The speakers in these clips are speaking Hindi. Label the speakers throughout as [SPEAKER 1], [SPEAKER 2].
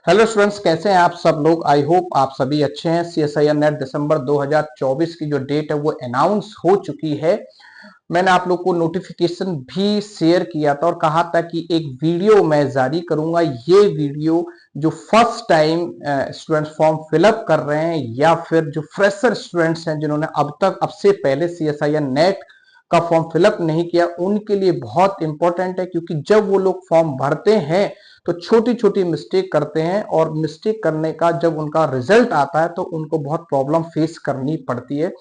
[SPEAKER 1] हेलो स्टूडेंट्स, कैसे हैं आप सब लोग। आई होप आप सभी अच्छे हैं। CSIR नेट दिसंबर 2024 की जो डेट है वो अनाउंस हो चुकी है। मैंने आप लोग को नोटिफिकेशन भी शेयर किया था और कहा था कि एक वीडियो मैं जारी करूंगा। ये वीडियो जो first time students form fill up कर रहे हैं या फिर जो फ्रेशर स्टूडेंट्स हैं जिन्होंने अब से पहले CSIR नेट का फॉर्म फिलअप नहीं किया, उनके लिए बहुत इंपॉर्टेंट है। क्योंकि जब वो लोग फॉर्म भरते हैं तो छोटी छोटी मिस्टेक करते हैं और मिस्टेक करने का जब उनका रिजल्ट आता है तो उनको बहुत प्रॉब्लम फेस करनी पड़ती है।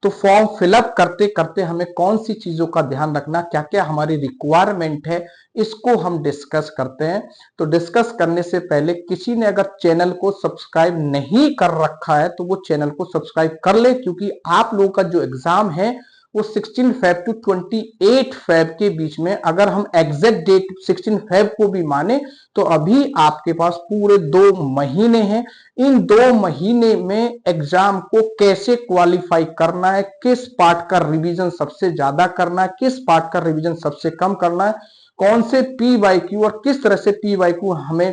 [SPEAKER 1] तो फॉर्म फिलअप करते करते हमें कौन सी चीजों का ध्यान रखना, क्या क्या हमारी रिक्वायरमेंट है, इसको हम डिस्कस करते हैं। तो डिस्कस करने से पहले किसी ने अगर चैनल को सब्सक्राइब नहीं कर रखा है तो वो चैनल को सब्सक्राइब कर ले, क्योंकि आप लोगों का जो एग्जाम है वो 16 फेब टू 28 फेब के बीच में, अगर हम एग्जैक्ट डेट 16 फेब को भी माने तो अभी आपके पास पूरे 2 महीने हैं। इन 2 महीने में एग्जाम को कैसे क्वालिफाई करना है, किस पार्ट का रिवीजन सबसे ज्यादा करना है, किस पार्ट का रिवीजन सबसे कम करना है, कौन से PYQ और किस तरह से PYQ हमें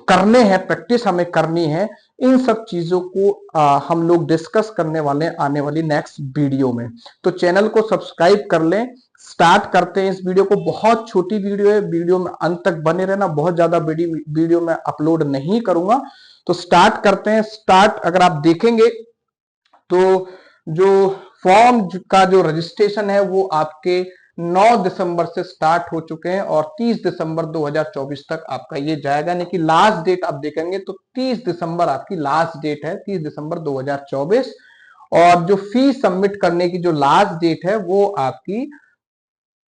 [SPEAKER 1] करने हैं, प्रैक्टिस हमें करनी है, इन सब चीजों को हम लोग डिस्कस करने वाले आने वाली नेक्स्ट वीडियो में। तो चैनल को सब्सक्राइब कर लें। स्टार्ट करते हैं इस वीडियो को। बहुत छोटी वीडियो है, वीडियो में अंत तक बने रहना। बहुत ज्यादा बड़ी वीडियो में अपलोड नहीं करूंगा। तो स्टार्ट करते हैं। स्टार्ट अगर आप देखेंगे तो जो फॉर्म का जो रजिस्ट्रेशन है वो आपके 9 दिसंबर से स्टार्ट हो चुके हैं और 30 दिसंबर 2024 तक आपका ये जाएगा। यानी कि लास्ट डेट आप देखेंगे तो 30 दिसंबर आपकी लास्ट डेट है, 30 दिसंबर 2024। और जो फीस सबमिट करने की जो लास्ट डेट है वो आपकी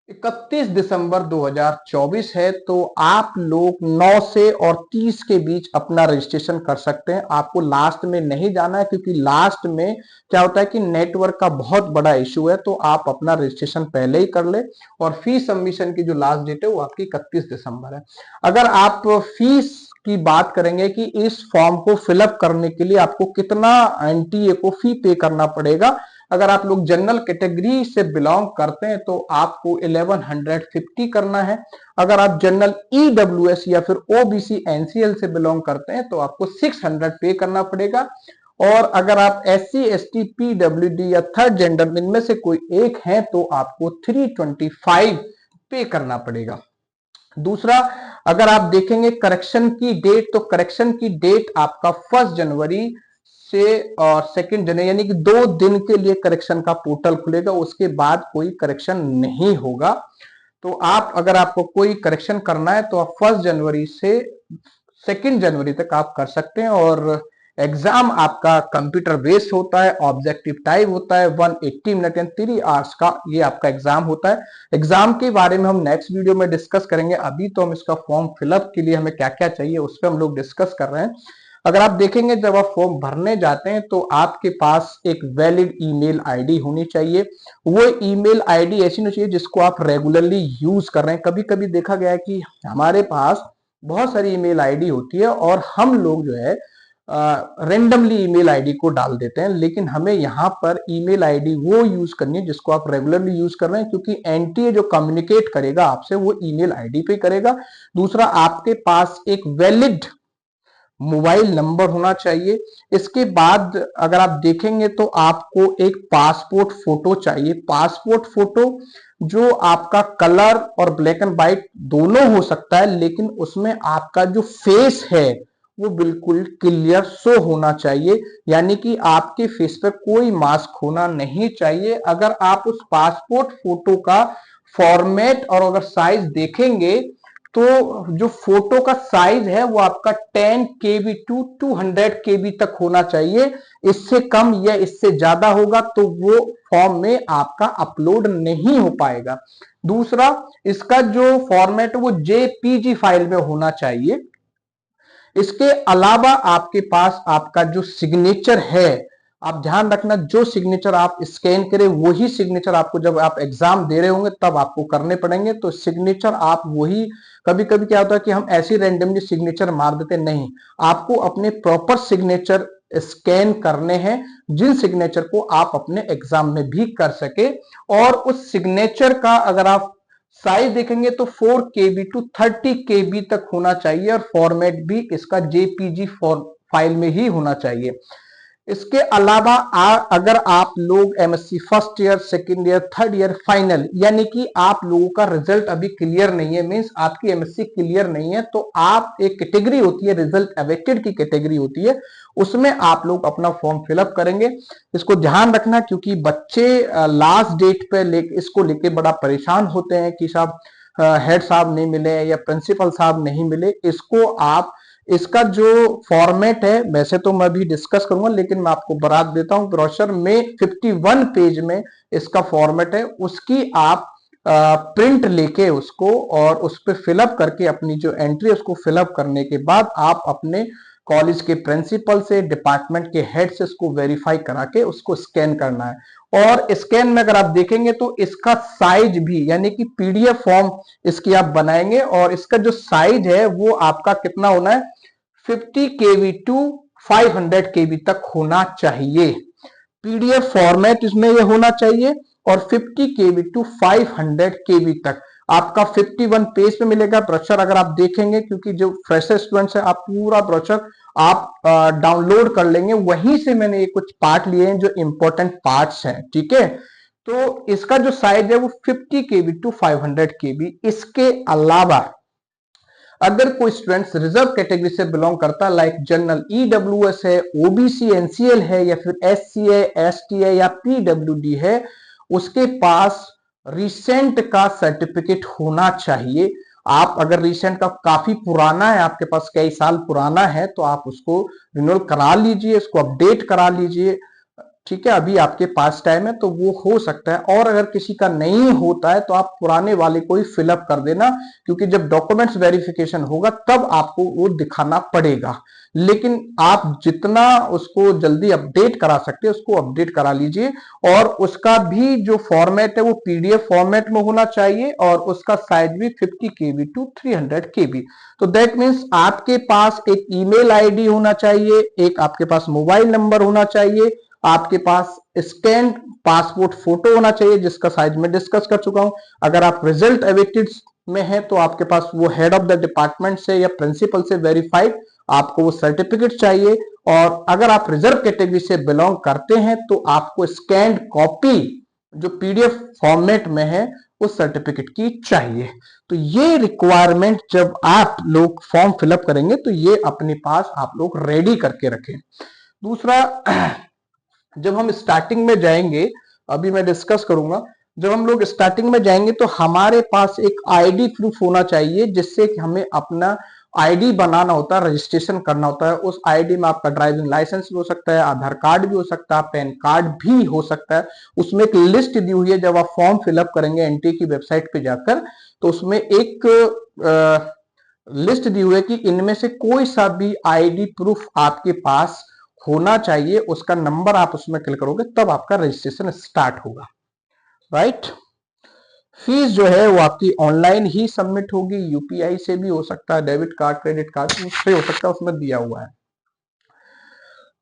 [SPEAKER 1] 31 दिसंबर 2024 है। तो आप लोग 9 से और 30 के बीच अपना रजिस्ट्रेशन कर सकते हैं। आपको लास्ट में नहीं जाना है, क्योंकि लास्ट में क्या होता है कि नेटवर्क का बहुत बड़ा इशू है। तो आप अपना रजिस्ट्रेशन पहले ही कर ले। और फीस सबमिशन की जो लास्ट डेट है वो आपकी 31 दिसंबर है। अगर आप फीस की बात करेंगे कि इस फॉर्म को फिलअप करने के लिए आपको कितना NTA को फी पे करना पड़ेगा, अगर आप लोग जनरल कैटेगरी से बिलोंग करते हैं तो आपको 1150 करना है। अगर आप जनरल EWS या फिर OBC NCL से बिलोंग करते हैं तो आपको 600 पे करना पड़ेगा। और अगर आप SC ST PWD या थर्ड जेंडर इनमें से कोई एक है तो आपको 325 पे करना पड़ेगा। दूसरा, अगर आप देखेंगे करेक्शन की डेट, तो करेक्शन की डेट आपका 1 जनवरी से और 2 जनवरी, यानी कि 2 दिन के लिए करेक्शन का पोर्टल खुलेगा। उसके बाद कोई करेक्शन नहीं होगा। तो आप अगर आपको कोई करेक्शन करना है तो आप 1 जनवरी से 2 जनवरी तक आप कर सकते हैं। और एग्जाम आपका कंप्यूटर बेस्ड होता है, ऑब्जेक्टिव टाइप होता है, 180 मिनट एंड 3 आवर्स का ये आपका एग्जाम होता है। एग्जाम के बारे में हम नेक्स्ट वीडियो में डिस्कस करेंगे। अभी तो हम इसका फॉर्म फिलअप के लिए हमें क्या क्या चाहिए उस पर हम लोग डिस्कस कर रहे हैं। अगर आप देखेंगे जब आप फॉर्म भरने जाते हैं तो आपके पास एक वैलिड ईमेल आईडी होनी चाहिए। वो ईमेल आईडी ऐसी होनी चाहिए जिसको आप रेगुलरली यूज कर रहे हैं। कभी कभी देखा गया है कि हमारे पास बहुत सारी ईमेल आईडी होती है और हम लोग जो है रेंडमली ईमेल आईडी को डाल देते हैं, लेकिन हमें यहाँ पर ईमेल आईडी वो यूज करनी है जिसको आप रेगुलरली यूज कर रहे हैं, क्योंकि NTA जो कम्युनिकेट करेगा आपसे वो ईमेल आईडी पे करेगा। दूसरा, आपके पास एक वैलिड मोबाइल नंबर होना चाहिए। इसके बाद अगर आप देखेंगे तो आपको एक पासपोर्ट फोटो चाहिए। पासपोर्ट फोटो जो आपका कलर और ब्लैक एंड व्हाइट दोनों हो सकता है, लेकिन उसमें आपका जो फेस है वो बिल्कुल क्लियर शो होना चाहिए, यानी कि आपके फेस पर कोई मास्क होना नहीं चाहिए। अगर आप उस पासपोर्ट फोटो का फॉर्मेट और अगर साइज देखेंगे तो जो फोटो का साइज है वो आपका 10 KB टू 200 KB तक होना चाहिए। इससे कम या इससे ज्यादा होगा तो वो फॉर्म में आपका अपलोड नहीं हो पाएगा। दूसरा, इसका जो फॉर्मेट वो JPG फाइल में होना चाहिए। इसके अलावा आपके पास आपका जो सिग्नेचर है, आप ध्यान रखना जो सिग्नेचर आप स्कैन करें वही सिग्नेचर आपको जब आप एग्जाम दे रहे होंगे तब आपको करने पड़ेंगे। तो सिग्नेचर आप वही, कभी कभी क्या होता है कि हम ऐसे रैंडमली सिग्नेचर मार देते, नहीं, आपको अपने प्रॉपर सिग्नेचर स्कैन करने हैं जिन सिग्नेचर को आप अपने एग्जाम में भी कर सके। और उस सिग्नेचर का अगर आप साइज देखेंगे तो 4 KB टू 30 KB तक होना चाहिए और फॉर्मेट भी इसका JPG फाइल में ही होना चाहिए। इसके अलावा अगर आप लोग MSc first year, second year, third year, final, यानी कि आप लोगों का रिजल्ट अभी क्लियर नहीं है, मींस आपकी MSc क्लियर नहीं है, तो आप एक कैटेगरी होती है रिजल्ट अवेटेड की कैटेगरी होती है, उसमें आप लोग अपना फॉर्म फिलअप करेंगे। इसको ध्यान रखना क्योंकि बच्चे लास्ट डेट पे इसको लेके बड़ा परेशान होते हैं कि साहब हेड साहब नहीं मिले या प्रिंसिपल साहब नहीं मिले। इसका जो फॉर्मेट है वैसे तो मैं भी डिस्कस करूंगा, लेकिन मैं आपको बता देता हूं ब्रोशर में 51 पेज में इसका फॉर्मेट है, उसकी आप प्रिंट लेके उसको और उस पर फिलअप करके अपनी जो एंट्री उसको फिलअप करने के बाद आप अपने कॉलेज के प्रिंसिपल से, डिपार्टमेंट के हेड से इसको वेरीफाई करा के उसको स्कैन करना है। और स्कैन में अगर आप देखेंगे तो इसका साइज भी, यानी कि PDF फॉर्म इसकी आप बनाएंगे और इसका जो साइज है वो आपका कितना होना है, 50 KB टू 500 KB तक होना चाहिए। PDF फॉर्मेट इसमें ये होना चाहिए और 50 KB टू 500 KB तक आपका 51 पेज पे मिलेगा ब्रोशर। अगर आप देखेंगे, क्योंकि जो फ्रेशर स्टूडेंट्स है आप पूरा ब्रोशर आप डाउनलोड कर लेंगे, वहीं से मैंने ये कुछ पार्ट लिए हैं जो इंपॉर्टेंट पार्ट्स हैं, ठीक है। तो इसका जो साइज है वो 50 KB टू 500 KB। इसके अलावा अगर कोई स्टूडेंट्स रिजर्व कैटेगरी से बिलोंग करता है, लाइक जनरल EWS है, OBC NCL है, या फिर SC है, ST है या PWD है, उसके पास रिसेंट का सर्टिफिकेट होना चाहिए। आप अगर रिसेंट का काफी पुराना है, आपके पास कई साल पुराना है, तो आप उसको रिन्यूअल करा लीजिए, इसको अपडेट करा लीजिए, ठीक है। अभी आपके पास टाइम है तो वो हो सकता है। और अगर किसी का नहीं होता है तो आप पुराने वाले को ही फिलअप कर देना, क्योंकि जब डॉक्यूमेंट्स वेरिफिकेशन होगा तब आपको वो दिखाना पड़ेगा। लेकिन आप जितना उसको जल्दी अपडेट करा सकते हैं उसको अपडेट करा लीजिए। और उसका भी जो फॉर्मेट है वो PDF फॉर्मेट में होना चाहिए और उसका साइज भी 50 KB टू 300 KB। तो दैट मीन्स आपके पास एक ईमेल आईडी होना चाहिए, एक आपके पास मोबाइल नंबर होना चाहिए, आपके पास स्कैन पासपोर्ट फोटो होना चाहिए जिसका साइज में डिस्कस कर चुका हूं। अगर आप रिजल्ट अवेटेड में है तो आपके पास वो हेड ऑफ द डिपार्टमेंट से या प्रिंसिपल से वेरीफाइड आपको वो सर्टिफिकेट चाहिए। और अगर आप रिजर्व कैटेगरी से बिलोंग करते हैं तो आपको स्कैन्ड कॉपी जो PDF फॉर्मेट में है उस सर्टिफिकेट की चाहिए। तो ये रिक्वायरमेंट जब आप लोग फॉर्म फिलअप करेंगे तो ये अपने पास आप लोग रेडी करके रखें। दूसरा, जब हम स्टार्टिंग में जाएंगे, अभी मैं डिस्कस करूंगा, जब हम लोग स्टार्टिंग में जाएंगे तो हमारे पास एक ID प्रूफ होना चाहिए, जिससे कि हमें अपना ID बनाना होता है, रजिस्ट्रेशन करना होता है। उस ID में आपका ड्राइविंग लाइसेंस भी हो सकता है, आधार कार्ड भी हो सकता है, पैन कार्ड भी हो सकता है। उसमें एक लिस्ट दी हुई है, जब आप फॉर्म फिलअप करेंगे NTA की वेबसाइट पे जाकर तो उसमें एक लिस्ट दी हुई है कि इनमें से कोई सा भी ID प्रूफ आपके पास होना चाहिए। उसका नंबर आप उसमें क्लिक करोगे तब आपका रजिस्ट्रेशन स्टार्ट होगा, राइट। फीस जो है वो आपकी ऑनलाइन ही सबमिट होगी, UPI से भी हो सकता है, डेबिट कार्ड, क्रेडिट कार्ड उससे हो सकता है, उसमें दिया हुआ है।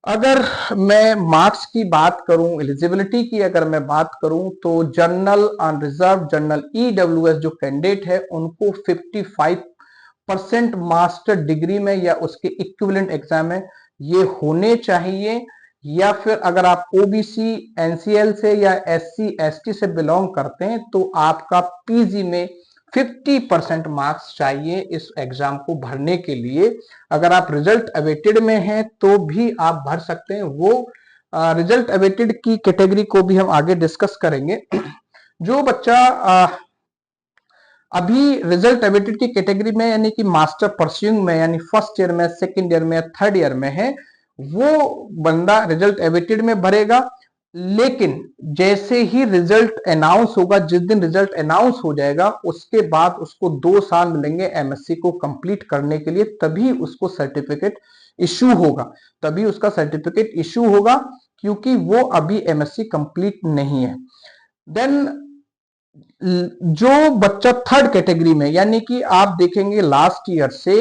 [SPEAKER 1] अगर मैं मार्क्स की बात करूं, एलिजिबिलिटी की अगर मैं बात करूं, तो जनरल अनरिजर्व, जनरल EWS जो कैंडिडेट है उनको 55% मास्टर डिग्री में या उसके इक्विवेलेंट एग्जाम में ये होने चाहिए। या फिर अगर आप OBC NCL से या SC ST से बिलोंग करते हैं तो आपका PG में 50% मार्क्स चाहिए इस एग्जाम को भरने के लिए। अगर आप रिजल्ट अवेटेड में हैं तो भी आप भर सकते हैं। वो रिजल्ट अवेटेड की कैटेगरी को भी हम आगे डिस्कस करेंगे। जो बच्चा अभी रिजल्ट अवेटेड की कैटेगरी में यानी कि मास्टर परस्यूइंग में, यानी फर्स्ट ईयर में, सेकंड ईयर में, थर्ड ईयर में है, वो बंदा रिजल्ट अवेटेड में भरेगा। लेकिन जैसे ही रिजल्ट अनाउंस होगा, जिस दिन रिजल्ट अनाउंस हो जाएगा उसके बाद उसको 2 साल मिलेंगे MSc को कंप्लीट करने के लिए, तभी उसको सर्टिफिकेट इशू होगा, तभी उसका सर्टिफिकेट इशू होगा, क्योंकि वो अभी MSc कंप्लीट नहीं है। देन जो बच्चा थर्ड कैटेगरी में, यानी कि आप देखेंगे लास्ट ईयर से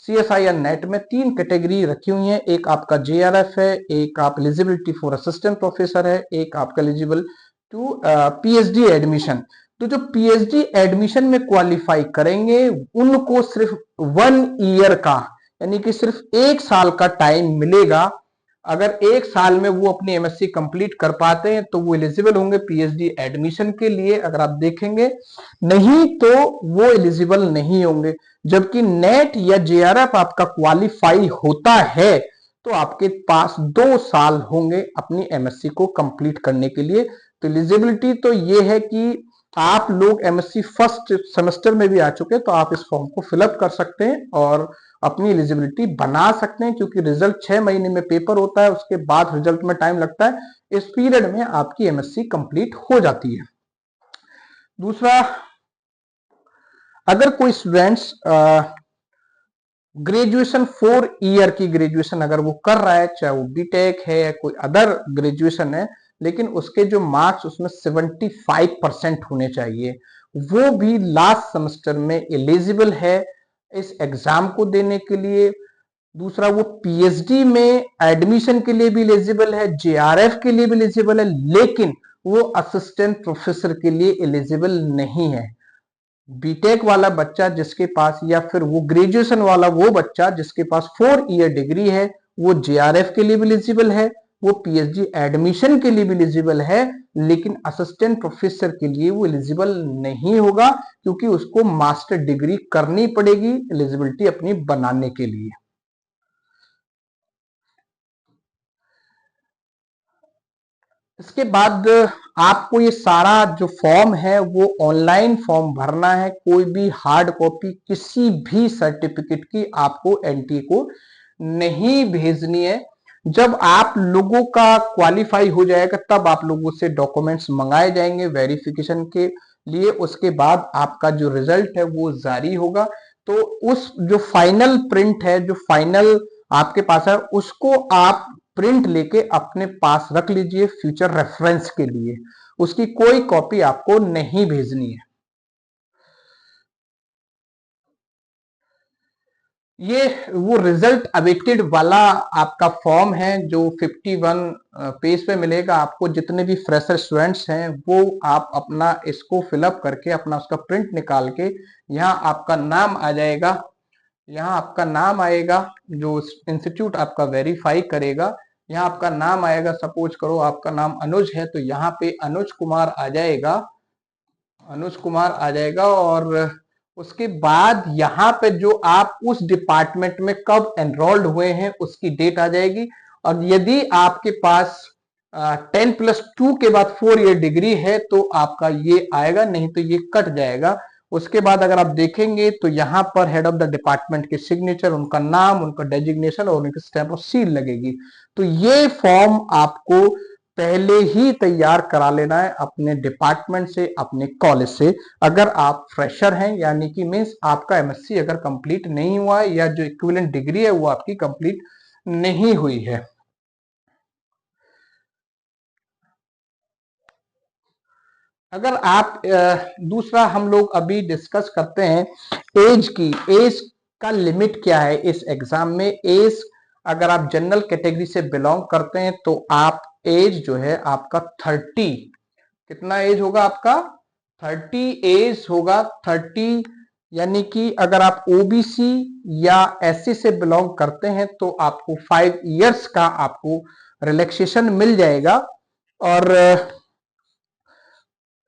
[SPEAKER 1] CSIR नेट में 3 कैटेगरी रखी हुई है। एक आपका JRF है, एक आप एलिजिबिलिटी फॉर असिस्टेंट प्रोफेसर है, एक आपका एलिजिबल टू PhD एडमिशन। तो जो पीएचडी एडमिशन में क्वालिफाई करेंगे उनको सिर्फ 1 ईयर का, यानी कि सिर्फ 1 साल का टाइम मिलेगा। अगर 1 साल में वो अपनी एमएससी कंप्लीट कर पाते हैं तो वो एलिजिबल होंगे पीएचडी एडमिशन के लिए, अगर आप देखेंगे, नहीं तो वो एलिजिबल नहीं होंगे। जबकि नेट या जेआरएफ आपका क्वालिफाई होता है तो आपके पास 2 साल होंगे अपनी एमएससी को कंप्लीट करने के लिए। तो एलिजिबिलिटी तो ये है कि आप लोग एमएससी फर्स्ट सेमेस्टर में भी आ चुके हैं तो आप इस फॉर्म को फिलअप कर सकते हैं और अपनी एलिजिबिलिटी बना सकते हैं, क्योंकि रिजल्ट 6 महीने में पेपर होता है, उसके बाद रिजल्ट में टाइम लगता है। इस पीरियड में आपकी एमएससी कंप्लीट हो जाती है। दूसरा, अगर कोई स्टूडेंट्स ग्रेजुएशन 4 ईयर की ग्रेजुएशन अगर वो कर रहा है, चाहे वो बीटेक है या कोई अदर ग्रेजुएशन है, लेकिन उसके जो मार्क्स उसमें 75% होने चाहिए, वो भी लास्ट सेमेस्टर में एलिजिबल है इस एग्जाम को देने के लिए। दूसरा, वो पीएचडी में एडमिशन के लिए भी एलिजिबल है, जेआरएफ के लिए भी एलिजिबल है, लेकिन वो असिस्टेंट प्रोफेसर के लिए एलिजिबल नहीं है। बीटेक वाला बच्चा जिसके पास, या फिर वो ग्रेजुएशन वाला वो बच्चा जिसके पास 4 ईयर डिग्री है, वो जेआरएफ के लिए भी एलिजिबल है, वो पीएचडी एडमिशन के लिए भी एलिजिबल है, लेकिन असिस्टेंट प्रोफेसर के लिए वो एलिजिबल नहीं होगा, क्योंकि उसको मास्टर डिग्री करनी पड़ेगी एलिजिबिलिटी अपनी बनाने के लिए। इसके बाद आपको ये सारा जो फॉर्म है वो ऑनलाइन फॉर्म भरना है, कोई भी हार्ड कॉपी किसी भी सर्टिफिकेट की आपको एनटीए को नहीं भेजनी है। जब आप लोगों का क्वालिफाई हो जाएगा तब आप लोगों से डॉक्यूमेंट्स मंगाए जाएंगे वेरिफिकेशन के लिए, उसके बाद आपका जो रिजल्ट है वो जारी होगा। तो उस जो फाइनल प्रिंट है, जो फाइनल आपके पास है, उसको आप प्रिंट लेके अपने पास रख लीजिए फ्यूचर रेफरेंस के लिए, उसकी कोई कॉपी आपको नहीं भेजनी है। ये वो रिजल्ट अवेटेड वाला आपका फॉर्म है जो 51 पेज पे मिलेगा आपको। जितने भी फ्रेशर स्टूडेंट्स हैं वो आप अपना इसको फिलअप करके अपना उसका प्रिंट निकाल के यहाँ आपका नाम आ जाएगा, यहाँ आपका नाम आएगा, जो इंस्टीट्यूट आपका वेरीफाई करेगा, यहाँ आपका नाम आएगा। सपोज करो आपका नाम अनुज है तो यहाँ पे अनुज कुमार आ जाएगा, अनुज कुमार आ जाएगा। और उसके बाद यहाँ पे जो आप उस डिपार्टमेंट में कब एनरोल्ड हुए हैं उसकी डेट आ जाएगी। और यदि आपके पास 10+2 के बाद 4 ईयर डिग्री है तो आपका ये आएगा, नहीं तो ये कट जाएगा। उसके बाद अगर आप देखेंगे तो यहाँ पर हेड ऑफ द डिपार्टमेंट के सिग्नेचर, उनका नाम, उनका डेजिग्नेशन और उनकी स्टैंप और सील लगेगी। तो ये फॉर्म आपको पहले ही तैयार करा लेना है अपने डिपार्टमेंट से, अपने कॉलेज से, अगर आप फ्रेशर हैं, यानी कि मीन्स आपका एमएससी अगर कंप्लीट नहीं हुआ है या जो इक्विवेलेंट डिग्री है वो आपकी कंप्लीट नहीं हुई है। अगर आप दूसरा हम लोग अभी डिस्कस करते हैं एज की, एज का लिमिट क्या है इस एग्जाम में। एज, अगर आप जनरल कैटेगरी से बिलोंग करते हैं तो आप एज जो है आपका 30, कितना एज होगा आपका 30 एज होगा 30। यानी कि अगर आप ओबीसी या एससी से बिलोंग करते हैं तो आपको 5 इयर्स का आपको रिलैक्सेशन मिल जाएगा। और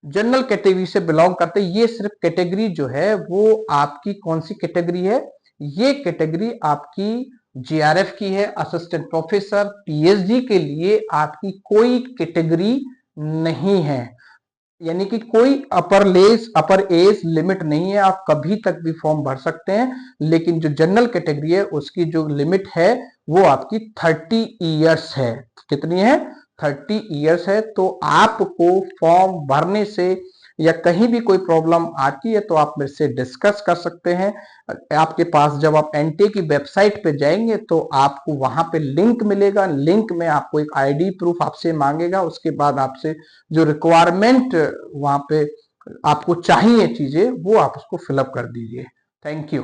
[SPEAKER 1] जनरल कैटेगरी से बिलोंग करते, ये सिर्फ कैटेगरी जो है वो आपकी कौन सी कैटेगरी है, ये कैटेगरी आपकी जेआरएफ की है, असिस्टेंट प्रोफेसर। पीएचडी के लिए आपकी कोई कैटेगरी नहीं है, यानी कि कोई अपर एज लिमिट नहीं है, आप कभी तक भी फॉर्म भर सकते हैं। लेकिन जो जनरल कैटेगरी है उसकी जो लिमिट है वो आपकी 30 इयर्स है। कितनी है 30 इयर्स है। तो आपको फॉर्म भरने से या कहीं भी कोई प्रॉब्लम आती है तो आप मेरे से डिस्कस कर सकते हैं। आपके पास जब आप एनटीए की वेबसाइट पे जाएंगे तो आपको वहां पे लिंक मिलेगा, लिंक में आपको एक आईडी प्रूफ आपसे मांगेगा, उसके बाद आपसे जो रिक्वायरमेंट वहां पे आपको चाहिए चीजें वो आप उसको फिलअप कर दीजिए। Thank you.